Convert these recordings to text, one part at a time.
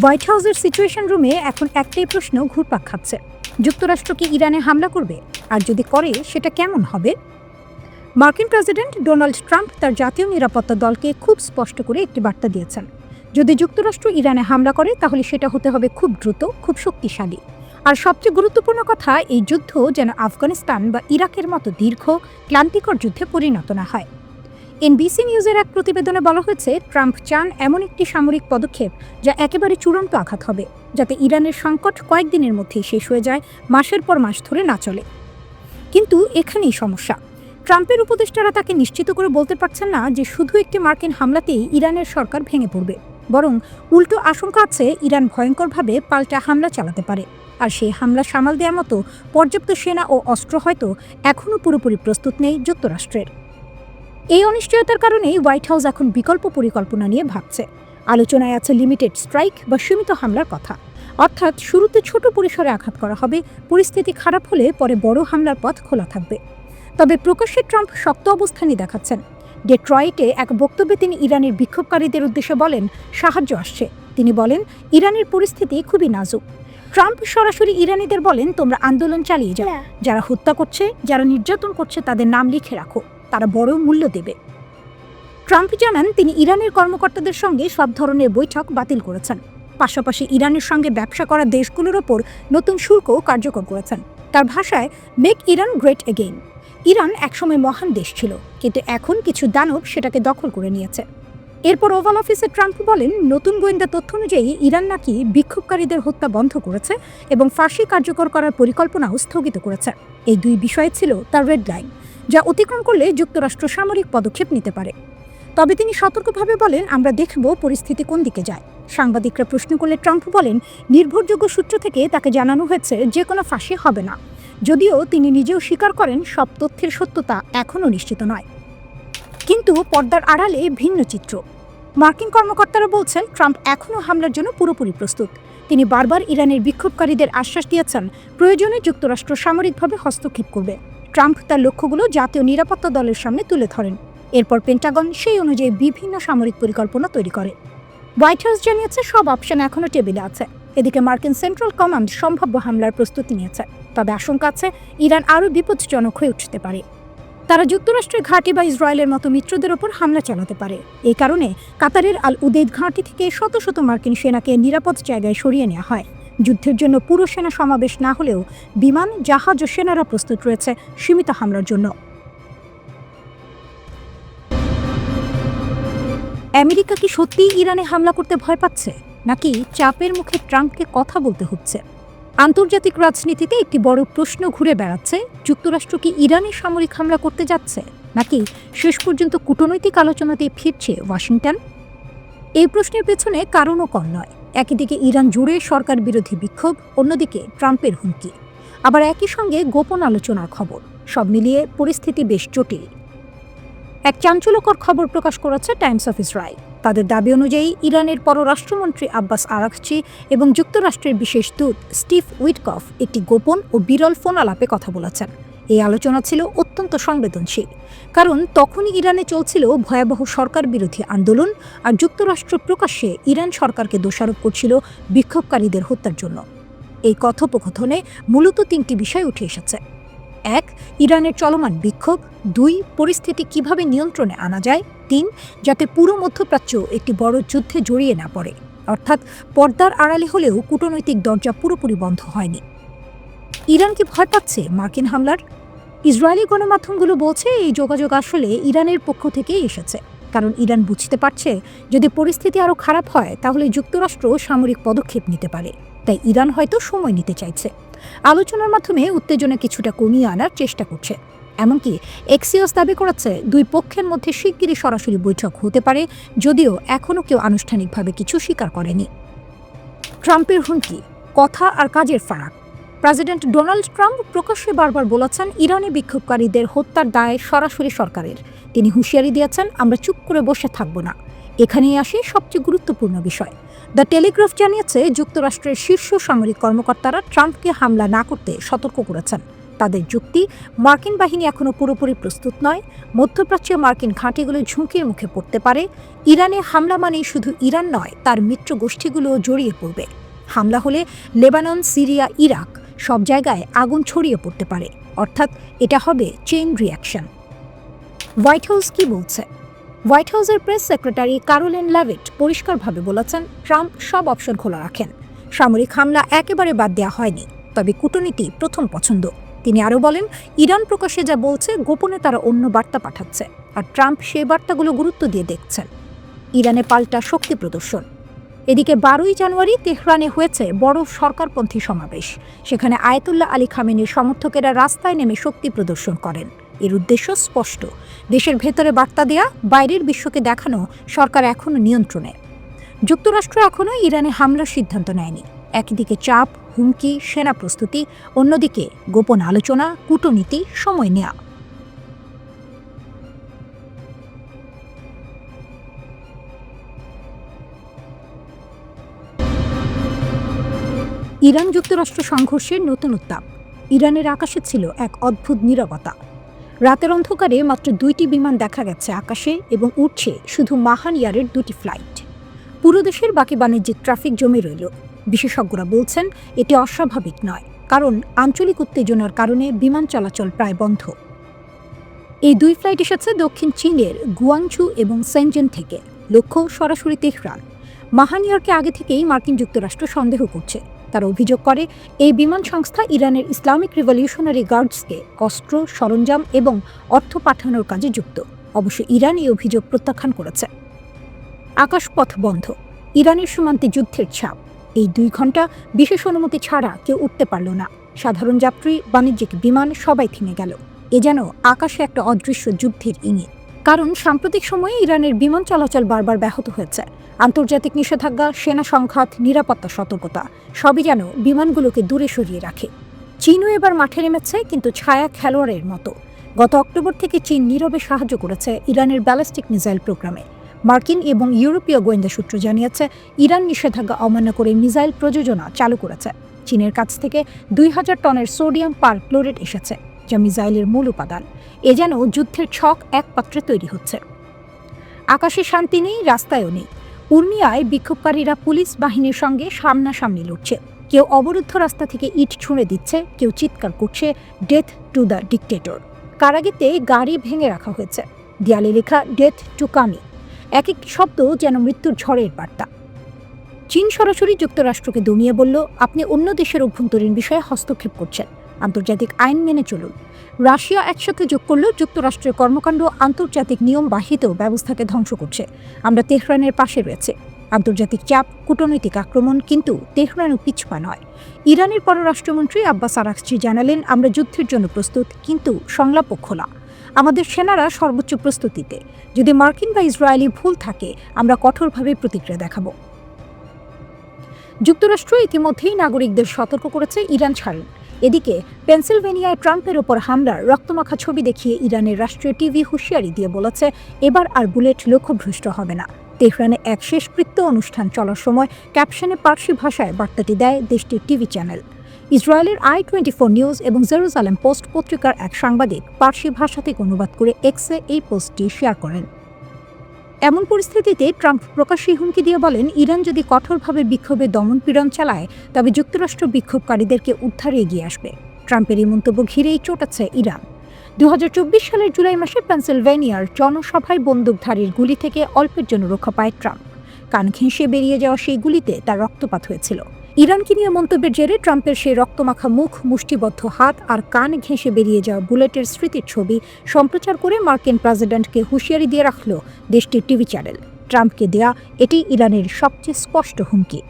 White হাউসের situation রুমে এখন একটাই প্রশ্ন ঘুরপাক খাচ্ছে, যুক্তরাষ্ট্র কি ইরানে হামলা করবে? আর যদি করে সেটা কেমন হবে? মার্কিন প্রেসিডেন্ট ডোনাল্ড ট্রাম্প তার জাতীয় নিরাপত্তা দলকে খুব স্পষ্ট করে একটি বার্তা দিয়েছেন। যদি যুক্তরাষ্ট্র ইরানে হামলা করে তাহলে সেটা হতে হবে খুব দ্রুত, খুব শক্তিশালী। আর সবচেয়ে গুরুত্বপূর্ণ কথা, এই যুদ্ধ যেন আফগানিস্তান বা ইরাকের মতো দীর্ঘ ক্লান্তিকর যুদ্ধে পরিণত না হয়। এনবিসি নিউজের এক প্রতিবেদনে বলা হয়েছে, ট্রাম্প চান এমন একটি সামরিক পদক্ষেপ যা একেবারে চূড়ান্ত আঘাত হবে, যাতে ইরানের সংকট কয়েকদিনের মধ্যেই শেষ হয়ে যায়, মাসের পর মাস ধরে না চলে। কিন্তু এখানেই সমস্যা। ট্রাম্পের উপদেষ্টারা তাকে নিশ্চিত করে বলতে পারছেন না যে শুধু একটি মার্কিন হামলাতেই ইরানের সরকার ভেঙে পড়বে, বরং উল্টো আশঙ্কা আছে ইরান ভয়ঙ্করভাবে পাল্টা হামলা চালাতে পারে। আর সেই হামলা সামাল দেওয়ার মতো পর্যাপ্ত সেনা ও অস্ত্র হয়তো এখনও পুরোপুরি প্রস্তুত নেই যুক্তরাষ্ট্রের। এই অনিশ্চয়তার কারণেই হোয়াইট হাউস এখন বিকল্প পরিকল্পনা নিয়ে ভাবছে। আলোচনায় আছে লিমিটেড স্ট্রাইক বা সীমিত হামলার কথা, অর্থাৎ শুরুতে ছোট পরিসরে আঘাত করা হবে, পরিস্থিতি খারাপ হলে পরে বড় হামলার পথ খোলা থাকবে। তবে প্রকাশ্যে ট্রাম্প শক্ত অবস্থানই দেখাচ্ছেন। ডেট্রয়েটে এক বক্তব্যে তিনি ইরানের বিক্ষোভকারীদের উদ্দেশ্যে বলেন, সাহায্য আসছে। তিনি বলেন, ইরানের পরিস্থিতি খুবই নাজুক। ট্রাম্প সরাসরি ইরানিদের বলেন, তোমরা আন্দোলন চালিয়ে যাও, যারা হত্যা করছে, যারা নির্যাতন করছে তাদের নাম লিখে রাখো, তারা বড় মূল্য দেবে। ট্রাম্প জানান তিনি ইরানের কর্মকর্তাদের সঙ্গে সব ধরনের বৈঠক বাতিল করেছেন, পাশাপাশি ইরানের সঙ্গে ব্যবসা করা দেশগুলোর ওপর নতুন শুল্কও কার্যকর করেছেন। তার ভাষায়, make Iran great again. Iran একসময় মহান দেশ ছিল, কিন্তু এখন কিছু দানব সেটাকে দখল করে নিয়েছে। এরপর ওভাল অফিসে ট্রাম্প বলেন, নতুন গোয়েন্দা তথ্য অনুযায়ী ইরান নাকি বিক্ষোভকারীদের হত্যা বন্ধ করেছে এবং ফাঁসি কার্যকর করার পরিকল্পনাও স্থগিত করেছে। এই দুই বিষয় ছিল তার রেড লাইন, যা অতিক্রম করলে যুক্তরাষ্ট্র সামরিক পদক্ষেপ নিতে পারে। তবে তিনি সতর্কভাবে বলেন, আমরা দেখব পরিস্থিতি কোন দিকে যায়। সাংবাদিকরা প্রশ্ন করলে ট্রাম্প বলেন, নির্ভরযোগ্য সূত্র থেকে তাকে জানানো হয়েছে যে কোনো ফাঁসি হবে না, যদিও তিনি নিজেও স্বীকার করেন সব তথ্যের সত্যতা এখনও নিশ্চিত নয়। কিন্তু পর্দার আড়ালে ভিন্ন চিত্র। মার্কিন কর্মকর্তারা বলছেন, ট্রাম্প এখনও হামলার জন্য পুরোপুরি প্রস্তুত। তিনি বারবার ইরানের বিক্ষোভকারীদের আশ্বাস দিয়েছেন, প্রয়োজনে যুক্তরাষ্ট্র সামরিকভাবে হস্তক্ষেপ করবে। ট্রাম্প তার লক্ষ্যগুলো জাতীয় নিরাপত্তা দলের সামনে তুলে ধরেন। এরপর পেন্টাগন সেই অনুযায়ী বিভিন্ন সামরিক পরিকল্পনা তৈরি করে। হোয়াইট হাউস জানিয়েছে, সব অপশন এখনও টেবিলে আছে। এদিকে মার্কিন সেন্ট্রাল কমান্ড সম্ভাব্য হামলার প্রস্তুতি নিয়েছে, তবে আশঙ্কা আছে ইরান আরও বিপজ্জনক হয়ে উঠতে পারে। তারা যুক্তরাষ্ট্রের ঘাঁটি বা ইসরায়েলের মতো মিত্রদের ওপর হামলা চালাতে পারে। এই কারণে কাতারের আল উদেইদ ঘাঁটি থেকে শত শত মার্কিন সেনাকে নিরাপদ জায়গায় সরিয়ে নেওয়া হয়। যুদ্ধের জন্য পুরো সেনা সমাবেশ না হলেও বিমান, জাহাজ ও সেনারা প্রস্তুত রয়েছে সীমিত হামলার জন্য। আমেরিকা কি সত্যিই ইরানে হামলা করতে ভয় পাচ্ছে, নাকি চাপের মুখে ট্রাম্পকে কথা বলতে হচ্ছে? আন্তর্জাতিক রাজনীতিতে একটি বড় প্রশ্ন ঘুরে বেড়াচ্ছে, যুক্তরাষ্ট্র কি ইরানে সামরিক হামলা করতে যাচ্ছে, নাকি শেষ পর্যন্ত কূটনৈতিক আলোচনাতে ফিরছে ওয়াশিংটন? এই প্রশ্নের পেছনে কারণও কম নয়। একদিকে ইরান জুড়ে সরকার বিরোধী বিক্ষোভ, অন্যদিকে ট্রাম্পের হুমকি, আবার একই সঙ্গে গোপন আলোচনার খবর। সব মিলিয়ে পরিস্থিতি বেশ জটিল। এক চাঞ্চল্যকর খবর প্রকাশ করেছে টাইমস অফ ইসরায়েল। তাদের দাবি অনুযায়ী ইরানের পররাষ্ট্রমন্ত্রী আব্বাস আরাকচি এবং যুক্তরাষ্ট্রের বিশেষ দূত স্টিভ উইটকফ একটি গোপন ও বিরল ফোন আলাপে কথা বলেছেন। এই আলোচনা ছিল অত্যন্ত সংবেদনশীল, কারণ তখনই ইরানে চলছিল ভয়াবহ সরকার বিরোধী আন্দোলন, আর যুক্তরাষ্ট্র প্রকাশ্যে ইরান সরকারকে দোষারোপ করছিল বিক্ষোভকারীদের হত্যার জন্য। এই কথোপকথনে মূলত তিনটি বিষয় উঠে এসেছে। 1. ইরানের চলমান বিক্ষোভ। 2. পরিস্থিতি কিভাবে নিয়ন্ত্রণে আনা যায়। 3. যাতে পুরো মধ্যপ্রাচ্য একটি বড় যুদ্ধে জড়িয়ে না পড়ে, অর্থাৎ পর্দার আড়ালে হলেও কূটনৈতিক দরজা পুরোপুরি বন্ধ হয়নি। ইরান কি ভয় পাচ্ছে মার্কিন হামলার? ইসরায়েলি গণমাধ্যমগুলো বলছে, এই যোগাযোগ আসলে ইরানের পক্ষ থেকেই এসেছে, কারণ ইরান বুঝতে পারছে যদি পরিস্থিতি আরও খারাপ হয় তাহলে যুক্তরাষ্ট্র সামরিক পদক্ষেপ নিতে পারে। তাই ইরান হয়তো সময় নিতে চাইছে, আলোচনার মাধ্যমে উত্তেজনা কিছুটা কমিয়ে আনার চেষ্টা করছে। এমনকি এক্সিওস দাবি করেছে দুই পক্ষের মধ্যে শিগগিরই সরাসরি বৈঠক হতে পারে, যদিও এখনও কেউ আনুষ্ঠানিকভাবে কিছু স্বীকার করেনি। ট্রাম্পের হুমকি, কথা আর কাজের ফারাক। প্রেসিডেন্ট ডোনাল্ড ট্রাম্প প্রকাশ্যে বারবার বলেছেন, ইরানি বিক্ষোভকারীদের হত্যার দায় সরাসরি সরকারের। তিনি হুঁশিয়ারি দিয়েছেন, আমরা চুপ করে বসে থাকব না। এখানেই আসে সবচেয়ে গুরুত্বপূর্ণ বিষয়। দ্য টেলিগ্রাফ জানিয়েছে, যুক্তরাষ্ট্রের শীর্ষ সামরিক কর্মকর্তারা ট্রাম্পকে হামলা না করতে সতর্ক করেছেন। তাদের যুক্তি, মার্কিন বাহিনী এখনও পুরোপুরি প্রস্তুত নয়, মধ্যপ্রাচ্যে মার্কিন ঘাঁটিগুলো ঝুঁকির মুখে পড়তে পারে, ইরানে হামলা মানেই শুধু ইরান নয়, তার মিত্র গোষ্ঠীগুলোও জড়িয়ে পড়বে। হামলা হলে লেবানন, সিরিয়া, ইরাক সব জায়গায় আগুন ছড়িয়ে পড়তে পারে, অর্থাৎ এটা হবে চেইন রিঅ্যাকশন। হোয়াইট হাউস কি বলছে? হোয়াইট হাউসের প্রেস সেক্রেটারি ক্যারোলিন লেভিট পরিষ্কারভাবে বলেছেন, ট্রাম্প সব অপশন খোলা রাখেন। সামরিক হামলা একেবারে বাদ দেওয়া হয়নি, তবে কূটনীতি প্রথম পছন্দ। তিনি আরও বলেন, ইরান প্রকাশ্যে যা বলছে, গোপনে তারা অন্য বার্তা পাঠাচ্ছে, আর ট্রাম্প সেই বার্তাগুলো গুরুত্ব দিয়ে দেখছেন। ইরানে পাল্টা শক্তি প্রদর্শন। এদিকে 12ই জানুয়ারি তেহরানে হয়েছে বড় সরকারপন্থী সমাবেশ। সেখানে আয়াতুল্লাহ আলী খামেনির সমর্থকেরা রাস্তায় নেমে শক্তি প্রদর্শন করেন। এর উদ্দেশ্য স্পষ্ট, দেশের ভেতরে বার্তা দেয়া, বাইরের বিশ্বকে দেখানো সরকার এখনও নিয়ন্ত্রণে। যুক্তরাষ্ট্র এখনও ইরানে হামলার সিদ্ধান্ত নেয়নি। একদিকে চাপ, হুমকি, সেনা প্রস্তুতি, অন্যদিকে গোপন আলোচনা, কূটনীতি, সময় নেয়া। ইরান যুক্তরাষ্ট্র সংঘর্ষের নতুন উত্তাপ। ইরানের আকাশে ছিল এক অদ্ভুত নীরবতা। রাতের অন্ধকারে মাত্র 2টি বিমান দেখা গেছে আকাশে, এবং উঠছে শুধু মাহান ইয়ারের 2টি ফ্লাইট। পুরো দেশের বাকি বাণিজ্যিক ট্রাফিক জমে রইল। বিশেষজ্ঞরা বলছেন এটি অস্বাভাবিক নয়, কারণ আঞ্চলিক উত্তেজনার কারণে বিমান চলাচল প্রায় বন্ধ। এই 2 ফ্লাইট এসেছে দক্ষিণ চীনের গুয়াংঝু এবং সেনজেন থেকে, লক্ষ্য সরাসরি তেহরান। মাহানিয়ারকে আগে থেকেই মার্কিন যুক্তরাষ্ট্র সন্দেহ করছে। তারা অভিযোগ করে, এই বিমান সংস্থা ইরানের ইসলামিক রিভলিউশনারি গার্ডসকে অস্ত্র, সরঞ্জাম এবং অর্থ পাঠানোর কাজে যুক্ত। অবশ্য ইরান এই অভিযোগ প্রত্যাখ্যান করেছে। আকাশপথ বন্ধ, ইরানের সীমান্তে যুদ্ধের ছাপ। এই 2 ঘন্টা বিশেষ অনুমতি ছাড়া কেউ উঠতে পারল না। সাধারণ যাত্রী, বাণিজ্যিক বিমান সবাই থেমে গেল। এ যেন আকাশে একটা অদৃশ্য যুদ্ধের ইঙ্গিত। কারণ সাম্প্রতিক সময়ে ইরানের বিমান চলাচল বারবার ব্যাহত হয়েছে। আন্তর্জাতিক নিষেধাজ্ঞা, সেনা সংঘাত, নিরাপত্তা সতর্কতা সবই যেন বিমানগুলোকে দূরে সরিয়ে রাখে। চীনও এবার মাঠে নেমেছে, কিন্তু ছায়া খেলোয়াড়ের মতো। গত অক্টোবর থেকে চীন নীরবে সাহায্য করেছে ইরানের ব্যালিস্টিক মিসাইল প্রোগ্রামে। মার্কিন এবং ইউরোপীয় গোয়েন্দা সূত্র জানিয়েছে, ইরান নিষেধাজ্ঞা অমান্য করে মিসাইল প্রযোজনা চালু করেছে। চীনের কাছ থেকে 2000 টনের সোডিয়াম পারক্লোরেট এসেছে, যা মিসাইলের মূল উপাদান। এ যেন যুদ্ধের ছক এক পাত্রে তৈরি হচ্ছে। আকাশে শান্তি নেই, রাস্তায়ও নেই। উর্মিয়ায় বিক্ষোভকারীরা পুলিশ বাহিনীর সঙ্গে সামনাসামনি লড়ছে। কেউ অবরুদ্ধ রাস্তা থেকে ইট ছুঁড়ে দিচ্ছে, কেউ চিৎকার করছে, ডেথ টু দ্য ডিক্টেটর। কারাগিতে গাড়ি ভেঙে রাখা হয়েছে, দেয়ালে লেখা ডেথ টু কামি। এক একটি শব্দ যেন মৃত্যুর ঝড়ের বার্তা। চীন সরাসরি যুক্তরাষ্ট্রকে দমিয়ে বলল, আপনি অন্য দেশের অভ্যন্তরীণ বিষয়ে হস্তক্ষেপ করছেন, আন্তর্জাতিক আইন মেনে চলুন। রাশিয়া একসাথে যোগ করলেও যুক্তরাষ্ট্রের কর্মকাণ্ড আন্তর্জাতিক নিয়ম বাহিত ব্যবস্থাকে ধ্বংস করছে। আমরা তেহরানের পাশে রয়েছে। আন্তর্জাতিক চাপ, কূটনৈতিক আক্রমণ, কিন্তু তেহরানও পিছপা নয়। ইরানের পররাষ্ট্রমন্ত্রী আব্বাস আরাকচি জানালেন, আমরা যুদ্ধের জন্য প্রস্তুত, কিন্তু সংলাপও খোলা। আমাদের সেনারা সর্বোচ্চ প্রস্তুতিতে। যদি মার্কিন বা ইসরায়েলি ভুল থাকে, আমরা কঠোরভাবে প্রতিক্রিয়া দেখাব। যুক্তরাষ্ট্র ইতিমধ্যেই নাগরিকদের সতর্ক করেছে, ইরান ছাড়ুন। এদিকে পেনসিলভেনিয়ায় ট্রাম্পের ওপর হামলার রক্তমাখা ছবি দেখিয়ে ইরানের রাষ্ট্রীয় টিভি হুঁশিয়ারি দিয়ে বলেছে, এবার আর বুলেট লক্ষ্যভ্রষ্ট হবে না। তেহরানে এক শেষকৃত্য অনুষ্ঠান চলার সময় ক্যাপশনে পার্সি ভাষায় বার্তাটি দেয় দেশটির টিভি চ্যানেল। ইসরায়েলের i24 নিউজ এবং জেরুজালেম পোস্ট পত্রিকার এক সাংবাদিক পার্সি ভাষা থেকে অনুবাদ করে এক্সে এই পোস্টটি শেয়ার করেন। এমন পরিস্থিতিতে ট্রাম্প প্রকাশ্যেই হুমকি দিয়ে বলেন, ইরান যদি কঠোরভাবে বিক্ষোভে দমনপীড়ন চালায়, তবে যুক্তরাষ্ট্র বিক্ষোভকারীদেরকে উদ্ধারে এগিয়ে আসবে। ট্রাম্পের এই মন্তব্য ঘিরেই চটেছে ইরান। 2024 সালের জুলাই মাসে পেনসিলভেনিয়ার জনসভায় বন্দুকধারীর গুলি থেকে অল্পের জন্য রক্ষা পায় ট্রাম্প। কান ঘেঁষে বেরিয়ে যাওয়া সেই গুলিতে তার রক্তপাত হয়েছিল। ইরানকে নিয়ে মন্তব্যের জেরে ট্রাম্পের সেই রক্তমাখা মুখ, মুষ্টিবদ্ধ হাত আর কান ঘেঁষে বেরিয়ে যাওয়া বুলেটের স্মৃতির ছবি সম্প্রচার করে মার্কিন প্রেসিডেন্টকে হুঁশিয়ারি দিয়ে রাখল দেশটির টিভি চ্যানেল। ট্রাম্পকে দেয়া এটি ইরানের সবচেয়ে স্পষ্ট হুমকি।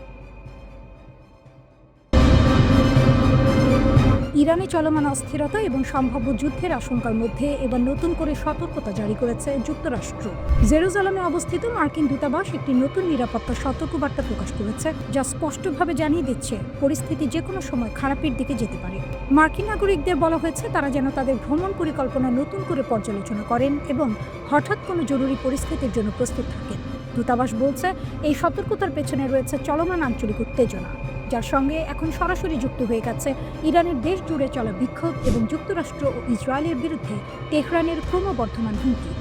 ইরানে চলমান অস্থিরতা এবং সম্ভাব্য যুদ্ধের আশঙ্কার মধ্যে এবার নতুন করে সতর্কতা জারি করেছে যুক্তরাষ্ট্র। জেরুজালেমে অবস্থিত মার্কিন দূতাবাস একটি নতুন নিরাপত্তা সতর্কবার্তা প্রকাশ করেছে, যা স্পষ্টভাবে জানিয়ে দিচ্ছে পরিস্থিতি যে কোনো সময় খারাপের দিকে যেতে পারে। মার্কিন নাগরিকদের বলা হয়েছে তারা যেন তাদের ভ্রমণ পরিকল্পনা নতুন করে পর্যালোচনা করেন এবং হঠাৎ কোনো জরুরি পরিস্থিতির জন্য প্রস্তুত থাকেন। দূতাবাস বলছে, এই সতর্কতার পেছনে রয়েছে চলমান আঞ্চলিক উত্তেজনা, যার সঙ্গে এখন সরাসরি যুক্ত হয়ে গেছে ইরানের দেশ জুড়ে চলা বিক্ষোভ এবং যুক্তরাষ্ট্র ও ইসরায়েলের বিরুদ্ধে তেহরানের ক্রমবর্ধমান হুমকি।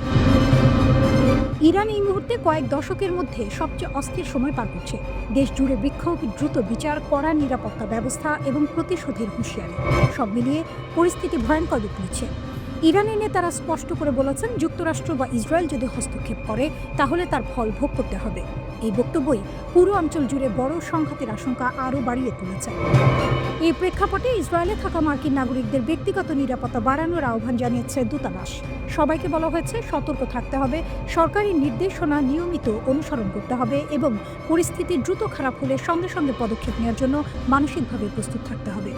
ইরান এই মুহূর্তে কয়েক দশকের মধ্যে সবচেয়ে অস্থির সময় পার করছে। দেশ জুড়ে বিক্ষোভ, দ্রুত বিচার, কড়া নিরাপত্তা ব্যবস্থা এবং প্রতিশোধের হুঁশিয়ারি, সব মিলিয়ে পরিস্থিতি ভয়ঙ্কর রূপ নিচ্ছে। ইরানের নেতারা স্পষ্ট করে বলেছেন, যুক্তরাষ্ট্র বা ইসরায়েল যদি হস্তক্ষেপ করে তাহলে তার ফল ভোগ করতে হবে। এই বক্তব্যই পুরো অঞ্চল জুড়ে বড় সংঘাতের আশঙ্কা আরও বাড়িয়ে তুলেছে। এই প্রেক্ষাপটে ইসরায়েলে থাকা মার্কিন নাগরিকদের ব্যক্তিগত নিরাপত্তা বাড়ানোর আহ্বান জানিয়েছে দূতাবাস। সবাইকে বলা হয়েছে সতর্ক থাকতে হবে, সরকারি নির্দেশনা নিয়মিত অনুসরণ করতে হবে এবং পরিস্থিতি দ্রুত খারাপ হলে সঙ্গে সঙ্গে পদক্ষেপ নেওয়ার জন্য মানসিকভাবে প্রস্তুত থাকতে হবে।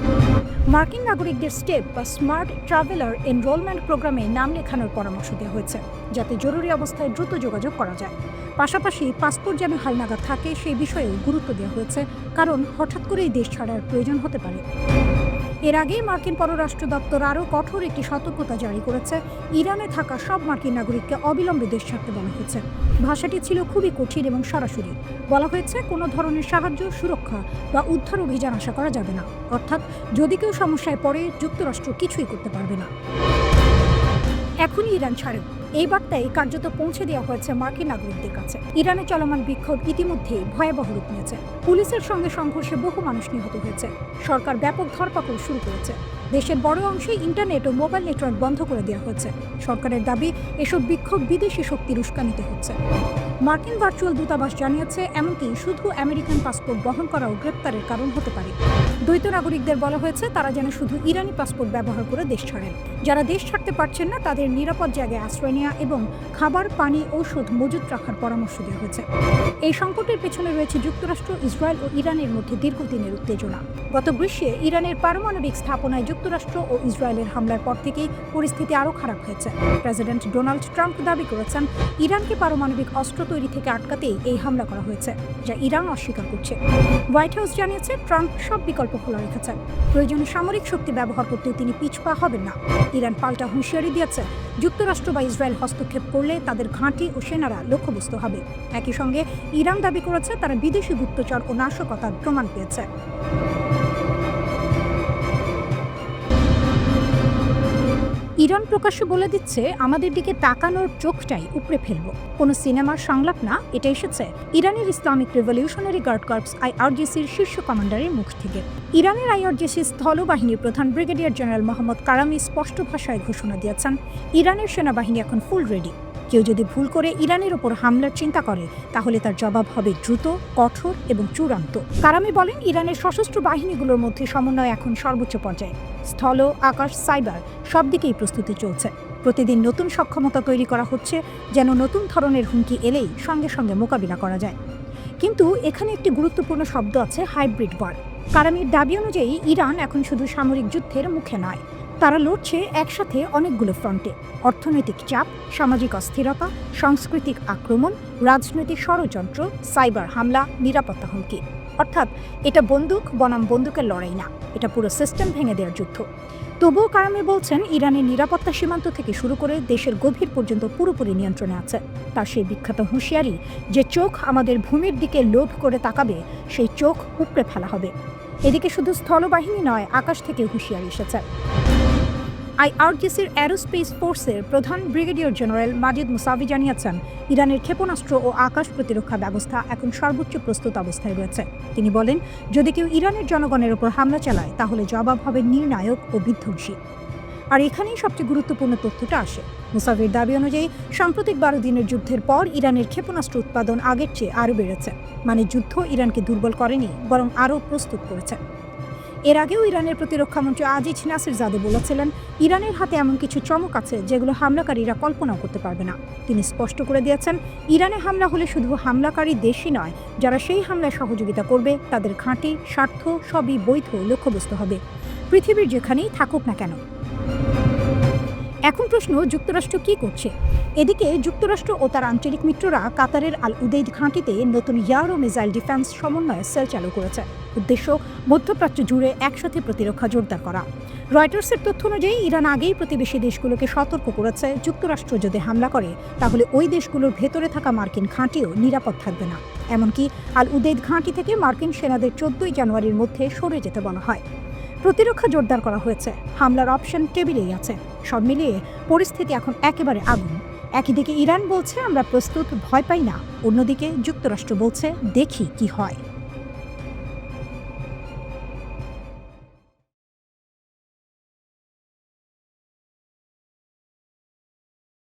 মার্কিন নাগরিকদের স্টেপ বা স্মার্ট ট্রাভেলার এনরোলমেন্ট প্রোগ্রামে নাম লেখানোর পরামর্শ দেওয়া হয়েছে, যাতে জরুরি অবস্থায় দ্রুত যোগাযোগ করা যায়। পাশাপাশি পাসপোর্ট যেন হালনাগাদ থাকে সেই বিষয়েও গুরুত্ব দেওয়া হয়েছে, কারণ হঠাৎ করেই দেশ ছাড়ার প্রয়োজন হতে পারে। এর আগে মার্কিন পররাষ্ট্র দপ্তর আরও কঠোর একটি সতর্কতা জারি করেছে। ইরানে থাকা সব মার্কিন নাগরিককে অবিলম্বে দেশ ছাড়তে বলা হয়েছে। ভাষাটি ছিল খুবই কঠিন এবং সরাসরি। বলা হয়েছে, কোনো ধরনের সাহায্য, সুরক্ষা বা উদ্ধার অভিযান আশা করা যাবে না। অর্থাৎ যদি কেউ সমস্যায় পড়ে, যুক্তরাষ্ট্র কিছুই করতে পারবে না। এখনই ইরান ছাড়ে, এই বার্তায় কার্যত পৌঁছে দেওয়া হয়েছে মার্কিন নাগরিকদের কাছে। ইরানে চলমান বিক্ষোভ ইতিমধ্যেই ভয়াবহ রূপ নিয়েছে। পুলিশের সঙ্গে সংঘর্ষে বহু মানুষ নিহত হয়েছে। সরকার ব্যাপক ধরপাকড় শুরু করেছে। দেশের বড় অংশে ইন্টারনেট ও মোবাইল নেটওয়ার্ক বন্ধ করে দেওয়া হয়েছে। সরকারের দাবি, এসব বিক্ষোভ বিদেশি শক্তির উস্কানিতে হচ্ছে। মার্কিন ভার্চুয়াল দূতাবাস জানিয়েছে, এমনকি শুধু আমেরিকান পাসপোর্ট বহন করাও গ্রেপ্তারের কারণ হতে পারে। দ্বৈত নাগরিকদের বলা হয়েছে তারা যেন শুধু ইরানি পাসপোর্ট ব্যবহার করে দেশ ছাড়েন। যারা দেশ ছাড়তে পারছেন না তাদের নিরাপদ জায়গায় আশ্রয় নেওয়া এবং খাবার, পানি, ঔষধ মজুত রাখার পরামর্শ দেওয়া হয়েছে। এই সংকটের পেছনে রয়েছে যুক্তরাষ্ট্র, ইসরায়েল ও ইরানের মধ্যে দীর্ঘদিনের উত্তেজনা। গত গ্রীষ্মে ইরানের পারমাণবিক স্থাপনায় যুক্তরাষ্ট্র ও ইসরায়েলের হামলার পর থেকেই পরিস্থিতি আরও খারাপ হয়েছে। প্রেসিডেন্ট ডোনাল্ড ট্রাম্প দাবি করেছেন, ইরানকে পারমাণবিক অস্ত্র তৈরি থেকে আটকাতেই এই হামলা করা হয়েছে, যা ইরান অস্বীকার করছে। হোয়াইট হাউস জানিয়েছে, ট্রাম্প সব বিকল্প খোলা রেখেছেন। প্রয়োজনে সামরিক শক্তি ব্যবহার করতেও তিনি পিছপা হবেন না। ইরান পাল্টা হুঁশিয়ারি দিয়েছে, যুক্তরাষ্ট্র বা ইসরায়েল হস্তক্ষেপ করলে তাদের ঘাঁটি ও সেনারা লক্ষ্যবস্তু হবে। একই সঙ্গে ইরান দাবি করেছে তারা বিদেশি গুপ্তচর ও নাশকতার প্রমাণ পেয়েছে। ইরান প্রকাশ্যে বলে দিচ্ছে, আমাদের দিকে তাকানোর চোখটাই উপড়ে ফেলব। কোনো সিনেমার সংলাপ না, এটা এসেছে ইরানের ইসলামিক রেভলিউশনারি গার্ড কর্পস IRGCর শীর্ষ কমান্ডারের মুখ থেকে। ইরানের IRGC স্থলবাহিনীর প্রধান ব্রিগেডিয়ার জেনারেল মোহাম্মদ কারামি স্পষ্ট ভাষায় ঘোষণা দিয়েছেন, ইরানের সেনাবাহিনী এখন ফুল রেডি। কেউ যদি ভুল করে ইরানের ওপর হামলার চিন্তা করে তাহলে তার জবাব হবে দ্রুত, কঠোর এবং চূড়ান্ত। কারামি বলেন, ইরানের সশস্ত্র বাহিনীগুলোর মধ্যে সমন্বয় এখন সর্বোচ্চ পর্যায়ে। স্থল, আকাশ, সাইবার সব দিকেই প্রস্তুতি চলছে। প্রতিদিন নতুন সক্ষমতা তৈরি করা হচ্ছে, যেন নতুন ধরনের হুমকি এলেই সঙ্গে সঙ্গে মোকাবিলা করা যায়। কিন্তু এখানে একটি গুরুত্বপূর্ণ শব্দ আছে, হাইব্রিড ওয়ার। কারামির দাবি অনুযায়ী ইরান এখন শুধু সামরিক যুদ্ধের মুখে নয়, তারা লড়ছে একসাথে অনেকগুলো ফ্রন্টে। অর্থনৈতিক চাপ, সামাজিক অস্থিরতা, সাংস্কৃতিক আক্রমণ, রাজনৈতিক ষড়যন্ত্র, সাইবার হামলা, নিরাপত্তা হুমকি। অর্থাৎ এটা বন্দুক বনাম বন্দুকের লড়াই না, এটা পুরো সিস্টেম ভেঙে দেওয়ার যুদ্ধ। তবুও কারামি বলছেন, ইরানের নিরাপত্তা সীমান্ত থেকে শুরু করে দেশের গভীর পর্যন্ত পুরোপুরি নিয়ন্ত্রণে আছে। তার সেই বিখ্যাত হুঁশিয়ারি, যে চোখ আমাদের ভূমির দিকে লোভ করে তাকাবে সেই চোখ উপড়ে ফেলা হবে। এদিকে শুধু স্থলবাহিনী নয়, আকাশ থেকে হুঁশিয়ারি এসেছে। IRGCর অ্যারোস্পেস ফোর্সের প্রধান ব্রিগেডিয়ার জেনারেল মাজিদ মুসাভি জানিয়েছেন, ইরানের ক্ষেপণাস্ত্র ও আকাশ প্রতিরক্ষা ব্যবস্থা এখন সর্বোচ্চ প্রস্তুত অবস্থায় রয়েছে। তিনি বলেন, যদি কেউ ইরানের জনগণের ওপর হামলা চালায় তাহলে জবাব হবে নির্ণায়ক ও বিধ্বংসী। আর এখানেই সবচেয়ে গুরুত্বপূর্ণ তথ্যটা আসে। মুসাভির দাবি অনুযায়ী সাম্প্রতিক 12 দিনের যুদ্ধের পর ইরানের ক্ষেপণাস্ত্র উৎপাদন আগের চেয়ে আরও বেড়েছে। মানে যুদ্ধ ইরানকে দুর্বল করেনি, বরং আরও প্রস্তুত করেছে। এর আগেও ইরানের প্রতিরক্ষামন্ত্রী আজিজ নাসিরজাদে বলেছিলেন, ইরানের হাতে এমন কিছু চমক আছে যেগুলো হামলাকারীরা কল্পনাও করতে পারবে না। তিনি স্পষ্ট করে দিয়েছেন, ইরানে হামলা হলে শুধু হামলাকারী দেশই নয়, যারা সেই হামলায় সহযোগিতা করবে তাদের ঘাঁটি, স্বার্থ সবই বৈধ লক্ষ্যবস্তু হবে, পৃথিবীর যেখানেই থাকুক না কেন। এখন প্রশ্ন, যুক্তরাষ্ট্র কি করছে? এদিকে যুক্তরাষ্ট্র ও তার আঞ্চলিক মিত্ররা কাতারের আল উদেইদ ঘাঁটিতে নতুন এয়ার ও মিসাইল ডিফেন্স সমন্বয় সেল চালু করেছে। উদ্দেশ্য মধ্যপ্রাচ্য জুড়ে একসাথে প্রতিরক্ষা জোরদার করা। রয়টার্সের তথ্য অনুযায়ী ইরান আগেই প্রতিবেশী দেশগুলোকে সতর্ক করেছে, যুক্তরাষ্ট্র যদি হামলা করে তাহলে ওই দেশগুলোর ভেতরে থাকা মার্কিন ঘাঁটিও নিরাপদ থাকবে না। এমনকি আল উদেইদ ঘাঁটি থেকে মার্কিন সেনাদের 14 জানুয়ারির মধ্যে সরে যেতে বলা হয়। প্রতিরক্ষা জোরদার করা হয়েছে, হামলার অপশন টেবিলেই আছে। সব মিলিয়ে পরিস্থিতি এখন একেবারে আগুন। একদিকে ইরান বলছে আমরা প্রস্তুত, ভয় পাই না, অন্যদিকে যুক্তরাষ্ট্র বলছে দেখি কি হয়।